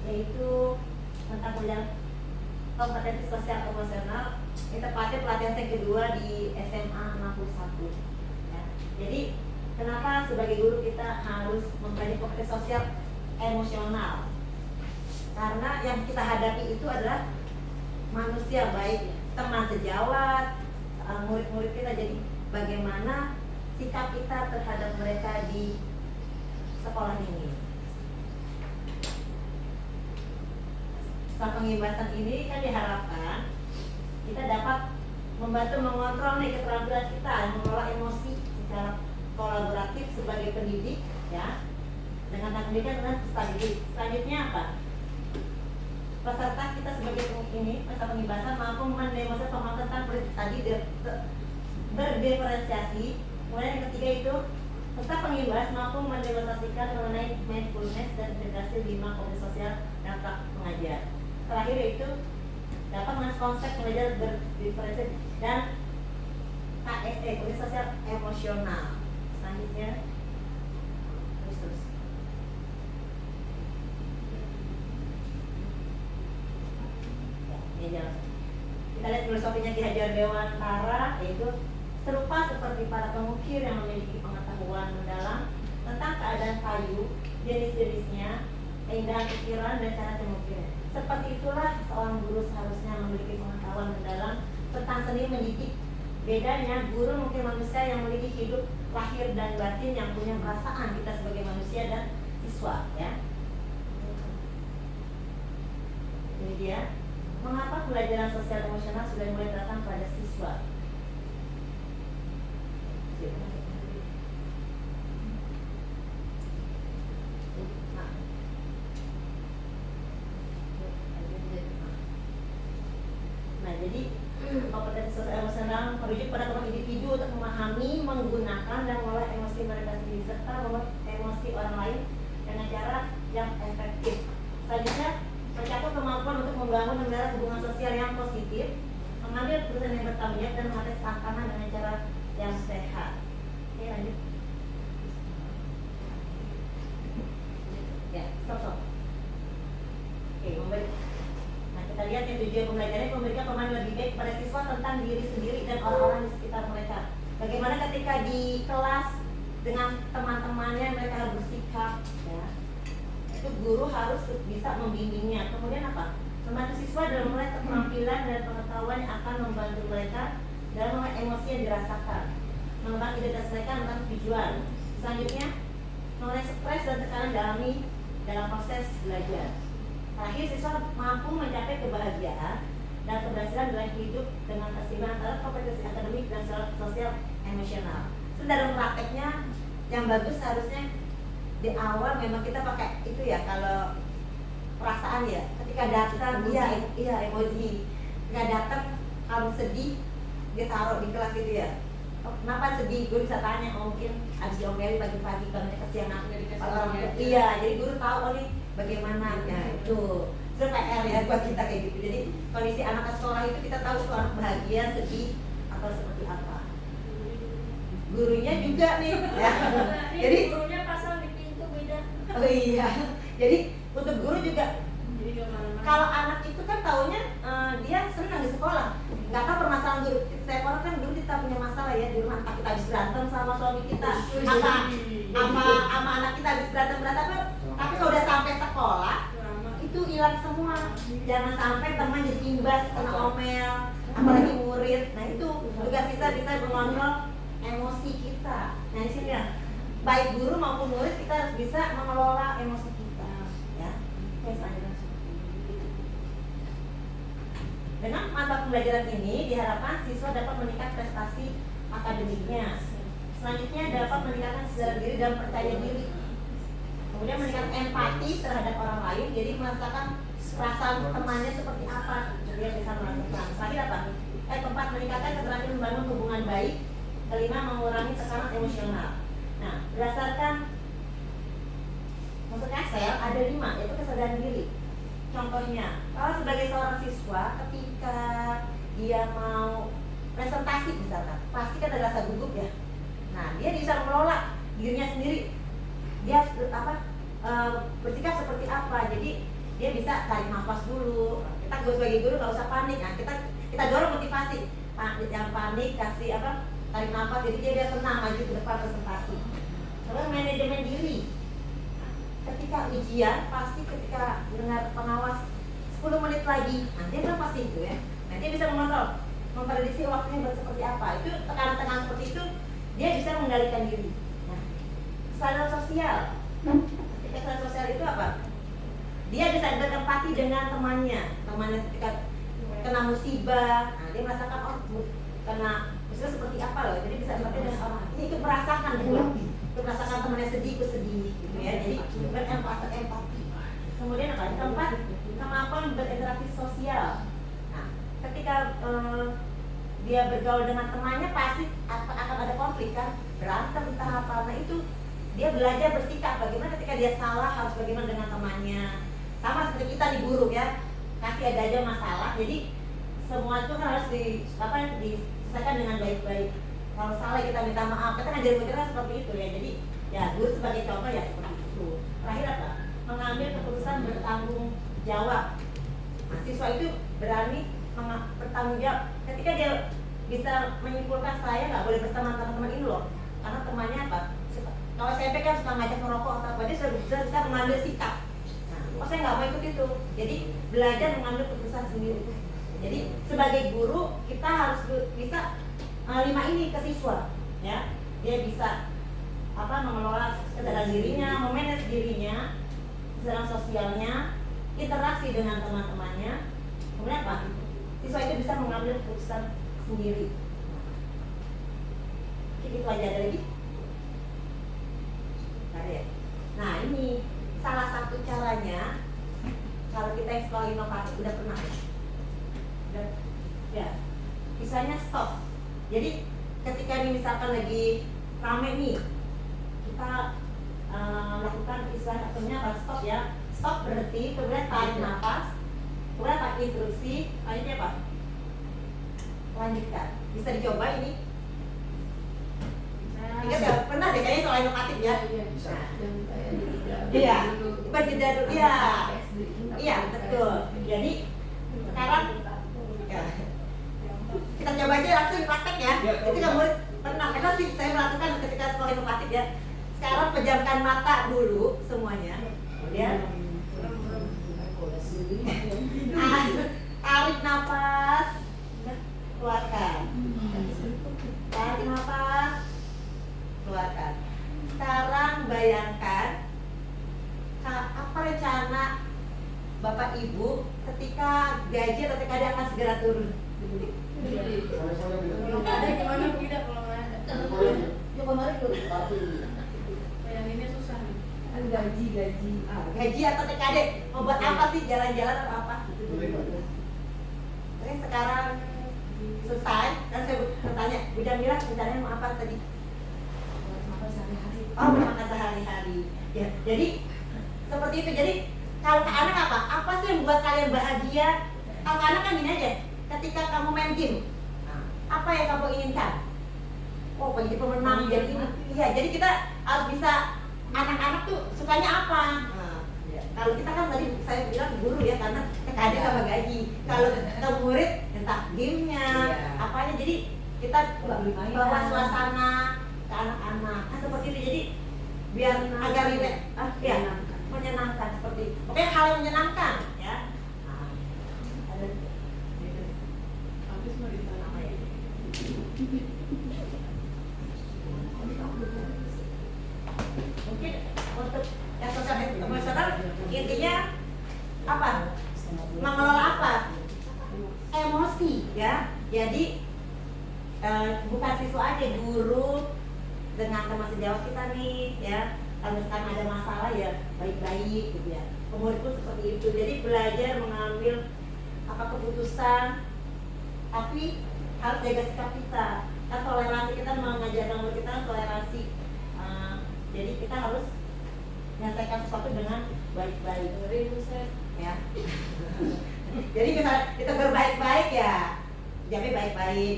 yaitu tentang kompetensi sosial emosional. Ini tepatnya pelatihan saya kedua di SMA 61 ya. Jadi kenapa sebagai guru kita harus mempelajari kompetensi sosial emosional? Karena yang kita hadapi itu adalah manusia, baik teman sejawat, murid-murid kita. Jadi bagaimana sikap kita terhadap mereka di sekolah ini. Setelah pengimbasan ini kan diharapkan kita dapat membantu mengontrol nih keterampilan kita mengelola emosi secara kolaboratif sebagai pendidik ya, dengan pendidikan dan peserta didik. Selanjutnya apa? Peserta kita sebagai ini peserta pengimbasan mampu mendemonstrasikan pemahaman tentang tadi berdiferensiasi. Kemudian yang ketiga itu peserta pengimbas mampu mendemonstrasikan mengenai mindfulness dan integrasi 5 kompetensi sosial dan praktik pengajar. Terakhir yaitu dapat mengenai konsep mengajar berdiferensiasi dan KSE, kompetensi sosial emosional. Selanjutnya terus. Kita lihat filosofinya Ki Hajar Dewantara, yaitu serupa seperti para pengukir yang memiliki pengetahuan mendalam tentang keadaan kayu, jenis-jenisnya, keindahan pikiran dan cara mengukirnya. Seperti itulah seorang guru seharusnya memiliki pengetahuan mendalam tentang seni mendidik. Bedanya guru mungkin manusia yang memiliki hidup lahir dan batin, yang punya perasaan kita sebagai manusia dan siswa ya. Ini dia. Mengapa pelajaran sosial emosional sudah mulai datang pada siswa? Nah, jadi kompetensi sosial emosional merujuk pada kemampuan individu untuk memahami, menggunakan dan mengolah emosi mereka sendiri serta mengolah emosi orang lain dengan cara yang efektif. Selanjutnya, mencakup kemampuan untuk membangun dan menjalin hubungan sosial yang positif, mengambil keputusan yang bertanggung jawab dan mengatasi tantangan dengan cara yang sehat. Oke, lanjut. Ya, stop. Oke, nah kita lihat yang tujuan pembelajarannya memberikan pemahaman lebih baik kepada siswa tentang diri sendiri dan orang-orang di sekitar mereka. Bagaimana ketika di kelas dengan teman-temannya mereka harus bersikap ya. Itu guru harus bisa membimbingnya. Kemudian apa? Membantu siswa dalam mulai keterampilan dan pengetahuan yang akan membantu mereka dalam mengenai emosi yang dirasakan, mengembangkan identitas mereka tentang tujuan. Selanjutnya, mengenai stres dan tekanan dalam proses belajar. Terakhir, siswa mampu mencapai kebahagiaan dan keberhasilan dalam hidup dengan keseimbangan antara kompetensi akademik dan sosial emosional. Dalam prakteknya yang bagus harusnya di awal memang kita pakai itu ya, kalau perasaan ya, ketika datang iya emoji, ketika datang kamu sedih dia taruh di kelas itu ya. Oh, kenapa sedih? Guru bisa tanya, mungkin habis diomeli pagi-pagi karena kesiangan iya, jadi guru tahu oh nih bagaimana ya itu PR ya buat kita kayak gitu. Jadi kondisi anak sekolah itu kita tahu kalau anak bahagia, sedih atau seperti apa. Gurunya juga nih ya. Jadi gurunya pasang di pintu beda. Oh iya, jadi untuk guru juga. Kalau anak itu kan taunya dia senang di sekolah, nggak tahu permasalahan guru. Setiap orang kan dulu kita punya masalah ya di rumah, entah kita habis berantem sama suami kita, sama anak kita habis berantem, tapi kalau udah sampai sekolah itu hilang semua. Jangan sampai teman jadi imbas kena omel, apalagi murid. Nah itu tugas kita mengontrol emosi kita. Nah di sini ya, baik guru maupun murid kita harus bisa mengelola emosi kita ya. Oke, selanjutnya. Dengan mata pembelajaran ini diharapkan siswa dapat meningkatkan prestasi akademiknya. Selanjutnya dapat meningkatkan kesadaran diri dan percaya diri. Kemudian meningkatkan empati terhadap orang lain, jadi merasakan perasaan temannya seperti apa, dia bisa merasakan. Terakhir apa? Keempat, meningkatkan keterampilan membangun hubungan baik. Kelima, mengurangi tekanan emosional. Nah, berdasarkan maksudnya sel ada 5, yaitu kesadaran diri. Contohnya, kalau sebagai seorang siswa ketika dia mau presentasi misalkan, pasti kan ada rasa gugup ya. Nah, dia bisa mengelola dirinya sendiri. Dia bersikap seperti apa. Jadi dia bisa tarik nafas dulu. Kita sebagai guru nggak usah panik. Nah, kita dorong motivasi. Jangan panik, kasih tarik nafas. Jadi dia biar tenang maju ke depan presentasi. Terus manajemen diri. Ketika ujian, pasti ketika dengar pengawas 10 menit lagi, nah dia kan pasti itu ya. Nah dia bisa mengontrol, memprediksi waktunya seperti apa. Itu tekanan-tekanan seperti itu, dia bisa mengendalikan diri. Nah, kesadaran sosial. Kesadaran sosial itu apa? Dia bisa berempati dengan temannya ketika kena musibah. Nah dia merasakan kena musibah seperti apa loh. Jadi bisa empati dengan orang. Ini ikut merasakan juga. Ikut merasakan temannya sedih, ikut sedih gitu ya. Jadi berempati. Kemudian apa? Keempat, kemampuan berinteraksi sosial. Nah, ketika dia bergaul dengan temannya pasti akan ada konflik kan, berantem entah apa. Nah itu dia belajar bersikap bagaimana ketika dia salah harus bagaimana dengan temannya. Sama seperti kita di guru ya, kasih ada aja masalah. Jadi semua itu kan harus diselesaikan dengan baik-baik. Kalau salah kita minta maaf. Kita ngajarin kita seperti itu ya. Jadi ya guru sebagai contoh ya seperti itu. Terakhir apa? Mengambil keputusan bertanggung jawab. Nah, siswa itu berani bertanggung jawab. Ketika dia bisa menyimpulkan saya nggak boleh berteman teman ini loh, karena temannya apa? Kalau SMP kan suka ngajak merokok atau apa, dia sudah bisa mengambil sikap. Nah, saya nggak mau ikut itu. Jadi belajar mengambil keputusan sendiri. Jadi sebagai guru kita harus bisa lima ini ke siswa, ya. Dia bisa mengelola kesadaran dirinya, memanage dirinya, kesadaran sosialnya, interaksi dengan teman-temannya. Kemudian apa? Siswa itu bisa mengambil keputusan sendiri. Itu aja ada lagi? Ada ya? Nah ini salah satu caranya kalau kita yang sekolah inovatif udah pernah ya, misalnya stop. Jadi ketika ini misalkan lagi rame nih, kita lakukan istilah ataunya stop ya, stop berhenti, kemudian tarik nafas, kemudian pakai instruksi, akhirnya apa? Lanjutkan. Bisa dicoba ini? Ingat nggak? Pernah deh kayaknya soal inovatif ya? Bisa. Iya, berjeda dulu. Iya, iya betul. Jadi sekarang ya, kita coba aja langsung praktek ya. Itu nggak murid pernah, karena sih saya melakukan ketika sekolah inovatif ya. Sekarang pejamkan mata dulu semuanya. Kemudian tarik nafas, keluarkan. Tarik nafas, keluarkan. Sekarang bayangkan apa rencana Bapak Ibu ketika gaji atau TKD akan segera turun. Ada gimana tidak kalau nggak ada? Ya kemarin turun. Bayanginnya susah nih. Gaji atau TKD mau buat apa sih, jalan-jalan atau apa? Oke, sekarang selesai. Dan saya bertanya, Bu Jamila rencananya mau apa tadi? Makan sehari-hari. Oh, makan sehari-hari. Ya, jadi seperti itu. Jadi kalau ke anak apa sih yang membuat kalian bahagia? Kalau ke anak kan gini aja, ketika kamu main game, apa yang kamu inginkan? Oh, pengen jadi pemenang, jadi ini. Iya, jadi kita harus bisa, anak-anak tuh sukanya apa? Kalau kita kan tadi saya bilang guru ya, karena TKD sama gaji. Kalau ke murid entah gamenya, apanya. Jadi kita bawa suasana ke anak-anak. Nah, seperti itu. Jadi biar agak rileks, ya, menyenangkan seperti itu. Oke, hal yang menyenangkan ya. Ada Habis mau ditanya apa ya? mungkin untuk yang sosial emosional intinya apa? Mengelola apa? Emosi ya. Jadi bukan siswa aja, guru dengan teman sejawat kita nih ya. Kalau misalkan ada masalah ya baik-baik gitu ya. Murid pun seperti itu. Jadi belajar mengambil keputusan, tapi harus jaga sikap kita. Kan toleransi, kita mengajarkan murid kita toleransi. Jadi kita harus menyelesaikan sesuatu dengan baik-baik. Ya. Jadi misalnya kita berbaik-baik ya, jawabnya baik-baik.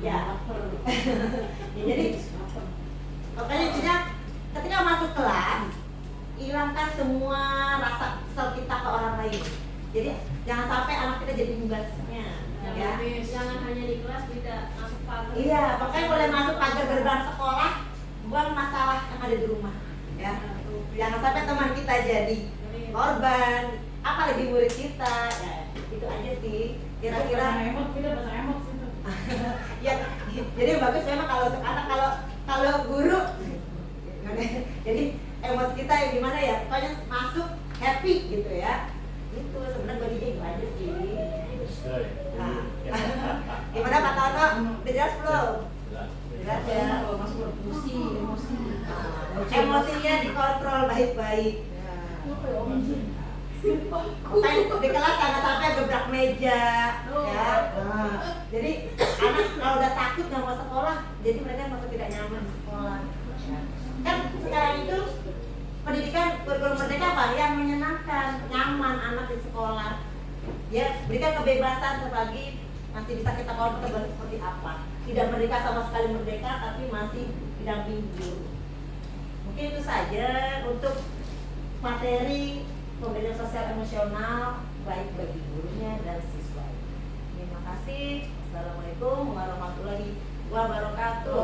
Ya. Jadi makanya intinya ketika masuk kelas hilangkan semua rasa kesel kita ke orang lain. Jadi jangan sampai anak kita jadi imbasnya, ya. Jangan hanya di kelas tidak masuk pagar. Iya, makanya boleh masuk pagar gerbang sekolah, buang masalah yang ada di rumah, ya. Jangan sampai teman kita jadi korban, apalagi murid kita, ya. Itu aja sih. Kira-kira emot kita bahasa emot sih. ya, jadi yang bagus memang kalau untuk anak, kalau guru jadi emosi kita yang gimana ya, pokoknya masuk happy gitu ya. Itu sebenarnya bagi dia itu aja sih. Nah, gimana Pak Tono? Udah jelas belum? Jelas ya. Masuk emosi. Emosinya dikontrol baik-baik. Di kelas jangan sampai gebrak meja, ya. Jadi anak kalau udah takut nggak mau sekolah, jadi mereka merasa tidak nyaman di sekolah. Kan sekarang itu pendidikan kurikulum merdeka apa? Yang menyenangkan, nyaman anak di sekolah. Ya, berikan kebebasan selagi masih bisa kita kontrol seperti apa. Tidak merdeka sama sekali merdeka, tapi masih didampingi guru. Mungkin itu saja untuk materi pembelajaran sosial emosional baik bagi gurunya dan siswa. Terima kasih. Assalamualaikum warahmatullahi wabarakatuh.